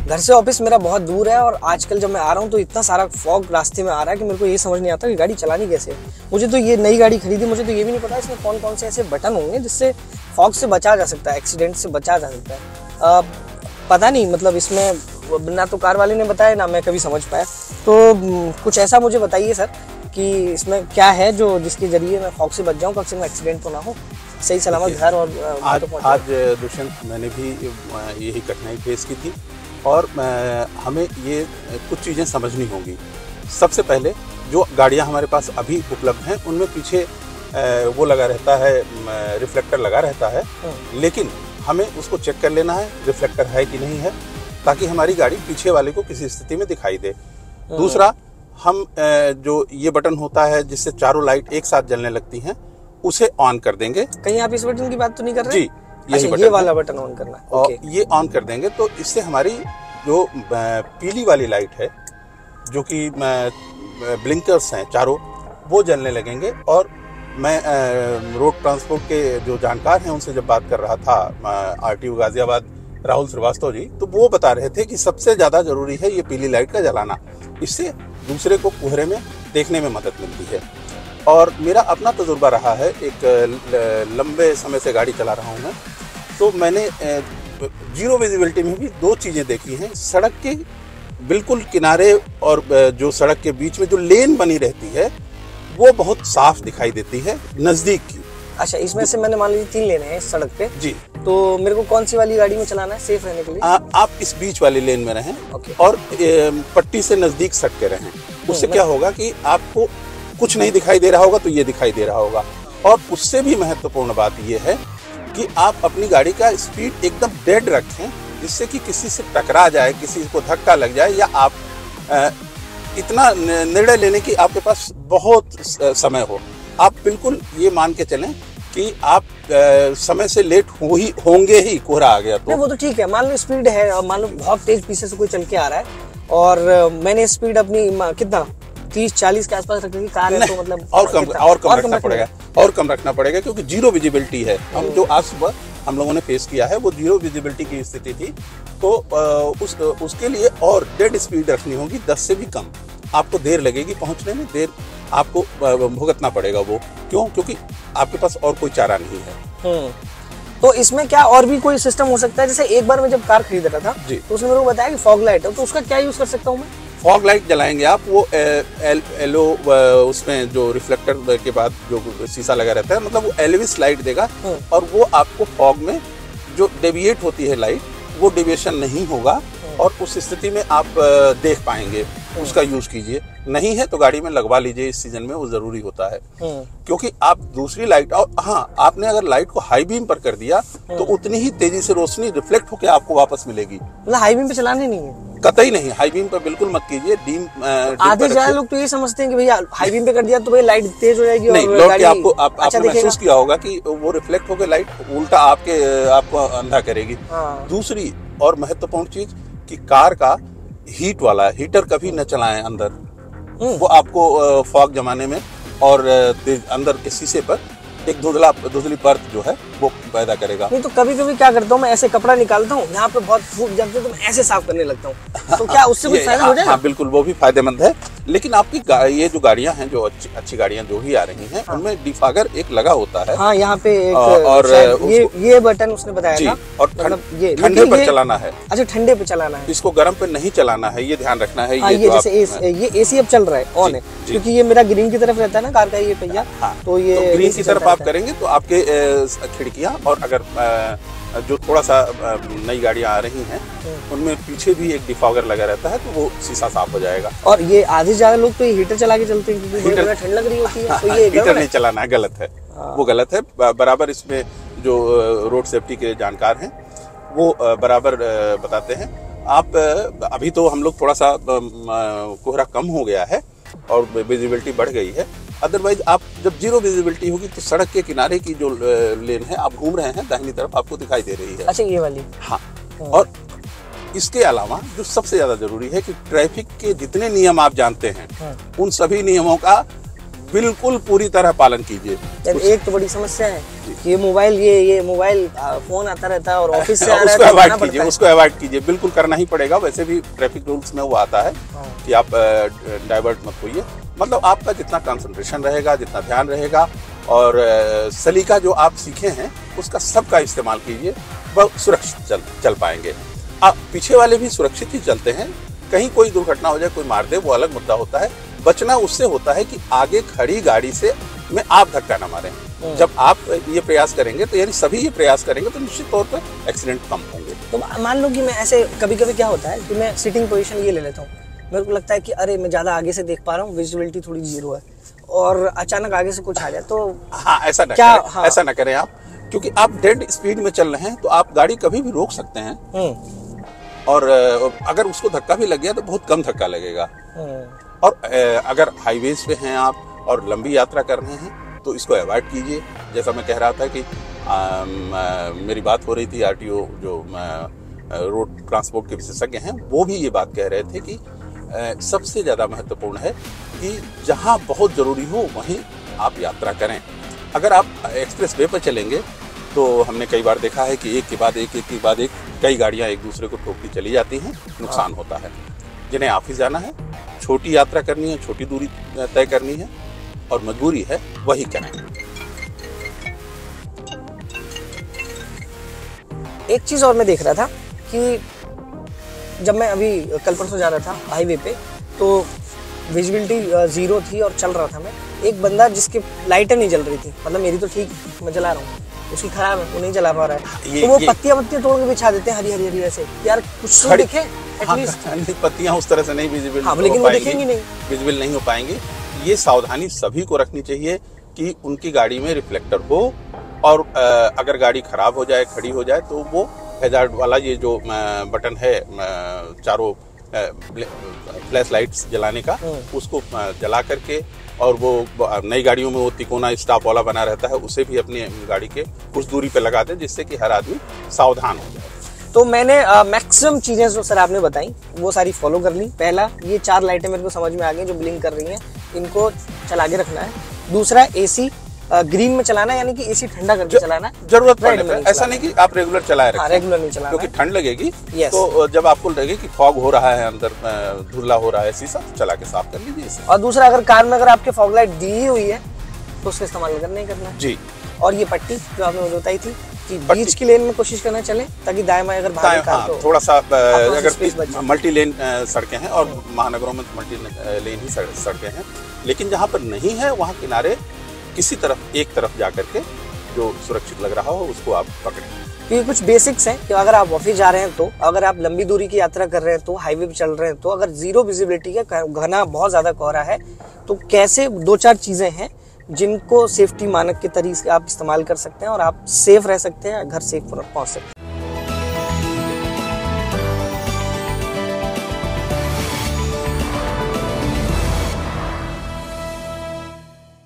घर से ऑफिस मेरा बहुत दूर है और आजकल जब मैं आ रहा हूँ तो इतना सारा फॉग रास्ते में आ रहा है कि मेरे को ये समझ नहीं आता कि गाड़ी चलानी कैसे है। मुझे तो ये नई गाड़ी खरीदी, मुझे तो ये भी नहीं पता इसमें कौन कौन से ऐसे बटन होंगे जिससे फॉग से बचा जा सकता है, एक्सीडेंट से बचा जा सकता है। पता नहीं, मतलब इसमें ना तो कार वाले ने बताया ना मैं कभी समझ पाया। तो कुछ ऐसा मुझे बताइए सर कि इसमें क्या है जो जिसके जरिए मैं फॉग से बच जाऊँ, कम से कम एक्सीडेंट तो ना हो, सही सलामत घर और आज दुष्यंत मैंने भी यही कठिनाई फेस की थी और हमें ये कुछ चीज़ें समझनी होंगी। सबसे पहले जो गाड़ियां हमारे पास अभी उपलब्ध हैं उनमें पीछे वो लगा रहता है, रिफ्लेक्टर लगा रहता है, लेकिन हमें उसको चेक कर लेना है रिफ्लेक्टर है कि नहीं है, ताकि हमारी गाड़ी पीछे वाले को किसी स्थिति में दिखाई दे। दूसरा, हम जो ये बटन होता है जिससे चारों लाइट एक साथ जलने लगती हैं, उसे ऑन कर देंगे। कहीं आप इस बटन की बात तो नहीं कर रहे? जी, यही बटन, ये वाला बटन ऑन करना है। और ये ऑन कर देंगे तो इससे हमारी जो पीली वाली लाइट है, जो कि ब्लिंकर्स हैं चारों, वो जलने लगेंगे। और मैं रोड ट्रांसपोर्ट के जो जानकार हैं उनसे जब बात कर रहा था, आरटीओ गाजियाबाद राहुल श्रीवास्तव जी, तो वो बता रहे थे कि सबसे ज़्यादा जरूरी है ये पीली लाइट का जलाना, इससे दूसरे को कोहरे में देखने में मदद मिलती है। और मेरा अपना तजुर्बा रहा है, एक लंबे समय से गाड़ी चला रहा हूँ मैं, तो मैंने जीरो विजिबिलिटी में भी दो चीज़ें देखी हैं। सड़क के बिल्कुल किनारे और जो सड़क के बीच में जो लेन बनी रहती है वो बहुत साफ दिखाई देती है नज़दीक की। अच्छा, इसमें से मैंने मान लीजिए 3 लेने हैं इस सड़क पे जी, तो मेरे को कौन सी वाली गाड़ी में चलाना है सेफ रहने के लिए? आप इस बीच वाली लेन में रहें और पट्टी से नज़दीक सट के रहें। उससे क्या होगा कि आपको कुछ नहीं दिखाई दे रहा होगा तो ये दिखाई दे रहा होगा। और उससे भी महत्वपूर्ण बात ये है कि आप अपनी गाड़ी का स्पीड एकदम डेड रखें, जिससे कि किसी से टकरा जाए, किसी को धक्का लग जाए, या आप इतना निर्णय लेने की आपके पास बहुत समय हो। आप बिल्कुल ये मान के चलें कि आप समय से लेट होंगे ही, कोहरा आ गया तो। नहीं, वो तो ठीक है, मान लो स्पीड है और मान लो बहुत तेज पीछे से कोई चल के आ रहा है और मैंने स्पीड अपनी कितना 30-40 के आसपास रखने की कार है, तो मतलब और कम रखना पड़ेगा क्योंकि जीरो विजिबिलिटी है। हम जो आज सुबह हम लोगों ने फेस किया है वो जीरो विजिबिलिटी की स्थिति थी, तो उसके लिए और डेड स्पीड रखनी होगी 10 से भी कम। आपको देर लगेगी पहुंचने में, देर आपको भुगतना पड़ेगा वो। क्यों? क्योंकि आपके पास और कोई चारा नहीं है। तो इसमें क्या और भी कोई सिस्टम हो सकता है? जैसे एक बार मैं जब कार खरीद रहा था तो उसने मेरे को बताया कि फॉग लाइट है, तो उसका क्या यूज कर सकता हूँ मैं? फॉग लाइट जलाएंगे आप, वो एलो उसमें जो रिफ्लेक्टर के बाद जो शीशा लगा रहता है, मतलब वो एलविस लाइट देगा और वो आपको फॉग में जो डेविएट होती है लाइट, वो डेविएशन नहीं होगा और उस स्थिति में आप देख पाएंगे। उसका यूज कीजिए। नहीं है तो गाड़ी में लगवा लीजिए, इस सीजन में वो जरूरी होता है। क्योंकि आप दूसरी लाइट, और हाँ, आपने अगर लाइट को हाई बीम पर कर दिया तो उतनी ही तेजी से रोशनी रिफ्लेक्ट होकर आपको वापस मिलेगी। मतलब हाई बीम पे चलाने नहीं है? कतई नहीं, हाई बीम पर बिल्कुल मत कीजिए। आधे ज्यादा लोग तो ये समझते हैं कि भैया हाई बीम पे कर दिया तो भैया लाइट तेज हो जाएगी। नहीं, लौट के आपने महसूस किया होगा कि वो रिफ्लेक्ट होकर लाइट उल्टा आपको अंधा करेगी। दूसरी और महत्वपूर्ण चीज कि कार का हीटर कभी न चलाएं अंदर, वो आपको फॉग जमाने में और अंदर के शीशे पर एक धुंधली परत जो है वो पैदा करेगा। नहीं तो कभी कभी क्या करता हूँ मैं, ऐसे कपड़ा निकालता हूँ, यहाँ पे बहुत फूक जाते तो मैं ऐसे साफ करने लगता हूँ, तो क्या उससे कुछ फायदा हो जाएगा? हाँ बिल्कुल, वो भी फायदेमंद है। लेकिन आपकी ये जो गाड़ियां हैं, जो अच्छी गाड़ियां जो भी आ रही हैं, उनमें डिफॉगर एक लगा होता है। हाँ, यहाँ पे और ये बटन उसने बताया था। और ठंडे पर चलाना है। अच्छा, ठंडे पे चलाना है, इसको गर्म पे नहीं चलाना है, ये ध्यान रखना है। ये जैसे ये एसी अब चल रहा है, ऑन है, क्योंकि ये मेरा ग्रीन की तरफ रहता है ना कार का ये पहिया, तो ये ग्रीन की तरफ आप करेंगे तो आपके खिड़कियां, और अगर जो थोड़ा सा नई गाड़ियां आ रही हैं उनमें पीछे भी एक डिफॉगर लगा रहता है, तो वो शीशा साफ हो जाएगा। और ये आधे ज्यादा लोग तो हीटर चला के चलते हैं क्योंकि ठंड लग रही होती है, तो ये हीटर नहीं चलाना है, गलत है, वो गलत है। बराबर इसमें जो रोड सेफ्टी के जानकार हैं वो बराबर बताते हैं। आप अभी तो हम लोग थोड़ा सा कोहरा कम हो गया है और विजिबिलिटी बढ़ गई है, अदरवाइज आप जब जीरो विजिबिलिटी होगी तो सड़क के किनारे की जो लेन है, आप घूम रहे हैं, दाहिनी तरफ आपको दिखाई दे रही है। अच्छा, ये वाली? हाँ। और इसके अलावा जो सबसे ज्यादा जरूरी है कि ट्रैफिक के जितने नियम आप जानते हैं, उन सभी नियमों का बिल्कुल पूरी तरह पालन कीजिए। यार एक तो बड़ी समस्या है कि ये मोबाइल फोन आता रहता है और ऑफिस से आ रहा है उसको तो अवॉइड करना कीजिए, पड़ता है। उसको अवॉइड कीजिए, बिल्कुल करना ही पड़ेगा। वैसे भी ट्रैफिक रूल्स में वो आता है कि आप डाइवर्ट मत होइए। मतलब आपका जितना कंसंट्रेशन रहेगा, जितना ध्यान रहेगा और सलीका जो आप सीखे हैं उसका सबका इस्तेमाल कीजिए, बहुत सुरक्षित चल पाएंगे। आप पीछे वाले भी सुरक्षित ही चलते हैं, कहीं कोई दुर्घटना हो जाए, कोई मार दे, वो अलग मुद्दा होता है। बचना उससे होता है कि आगे खड़ी गाड़ी से में आप धक्का ना मारें। जब आप ये प्रयास करेंगे तो यानी सभी ये प्रयास करेंगे तो निश्चित तौर पर एक्सीडेंट कम होंगे। तो मान लो कि मैं ऐसे कभी कभी क्या होता है कि मैं सिटिंग पोजीशन ये ले लेता हूँ, मेरे को लगता है कि अरे मैं ज्यादा आगे से देख पा रहा हूँ, विजिबिलिटी थोड़ी जीरो है, और अचानक आगे से कुछ आ जाए तो हाँ ऐसा ना क्या करें, ऐसा ना करें आप, क्योंकि आप डेड स्पीड में चल रहे हैं तो आप गाड़ी कभी भी रोक सकते हैं। और अगर उसको धक्का भी लग गया तो बहुत कम धक्का लगेगा। और अगर हाईवेज पे हैं आप और लंबी यात्रा कर रहे हैं तो इसको अवॉइड कीजिए। जैसा मैं कह रहा था कि मेरी बात हो रही थी आरटीओ जो रोड ट्रांसपोर्ट के विशेषज्ञ हैं, वो भी ये बात कह रहे थे कि सबसे ज़्यादा महत्वपूर्ण है कि जहाँ बहुत ज़रूरी हो वहीं आप यात्रा करें। अगर आप एक्सप्रेस वे पर चलेंगे तो हमने कई बार देखा है कि एक के बाद एक कई गाड़ियां एक दूसरे को ठोकती चली जाती हैं, नुकसान होता है। जिन्हें ऑफिस जाना है, छोटी यात्रा करनी है, छोटी दूरी तय करनी है और मजबूरी है, वही करें। एक चीज और मैं देख रहा था कि जब मैं अभी कल परसों जा रहा था हाईवे पे तो विजिबिलिटी जीरो थी और चल रहा था मैं, एक बंदा जिसकी लाइटें नहीं जल रही थी, मतलब मेरी तो ठीक मैं चला रहा हूँ, उसकी खराब है, वो नहीं चला पा रहा है, तो वो पत्तियां तोड़ के बिछा देते हैं हरी हरी ऐसे। यार कुछ तो दिखे एटलीस्ट। नहीं, पत्तियां उस तरह से नहीं विजिबल हाँ, लेकिन वो दिखेंगी नहीं, विजिबल नहीं हो पाएंगी। ये सावधानी सभी को रखनी चाहिए कि उनकी गाड़ी में रिफ्लेक्टर हो और अगर गाड़ी खराब हो जाए, खड़ी हो जाए तो वो हैजार्ड वाला ये जो बटन है चारों फ्लैश लाइट्स जलाने का, उसको जला करके, और वो नई गाड़ियों में वो तिकोना स्टॉप वाला बना रहता है, उसे भी अपनी गाड़ी के कुछ दूरी पे लगा दें जिससे कि हर आदमी सावधान हो जाए। तो मैंने मैक्सिमम चीजें जो सर आपने बताई वो सारी फॉलो कर ली। पहला, ये 4 लाइटें मेरे को समझ में आ गई जो ब्लिंक कर रही हैं, इनको चला के रखना है। दूसरा, एसी ग्रीन में चलाना है, यानी कि एसी ठंडा करके चलाना है, जरूरत पड़ने पर। ऐसा नहीं कि आप रेगुलर चलाए रखें, रेगुलर नहीं चलाना, क्योंकि ठंड लगेगी। तो जब आपको लगे कि फॉग हो रहा है, अंदर धुंधला हो रहा है, शीशा चला के साफ कर लीजिए इसे। और दूसरा, अगर कार में अगर आपके फॉग लाइट दी हुई है तो उसका इस्तेमाल नहीं करना जी। और ये पट्टी जो आपने मुझे बताई थी कि बीच की लेन में कोशिश करना चले, ताकि दाएं बाएं अगर भागे कार तो थोड़ा सा, अगर मल्टी लेन सड़कें हैं और महानगरों में मल्टी लेन ही सड़कें हैं, लेकिन जहाँ पर नहीं है वहाँ किनारे किसी तरफ एक तरफ जा करके जो सुरक्षित लग रहा हो उसको आप पकड़ें। ये कुछ बेसिक्स हैं कि अगर आप ऑफिस जा रहे हैं तो, अगर आप लंबी दूरी की यात्रा कर रहे हैं तो, हाईवे पे चल रहे हैं तो, अगर जीरो विजिबिलिटी है, घना बहुत ज्यादा कोहरा है, तो कैसे 2-4 चीजें हैं जिनको सेफ्टी मानक के तरीके से आप इस्तेमाल कर सकते हैं और आप सेफ रह सकते हैं, घर सेफ पहुंच सकते हैं।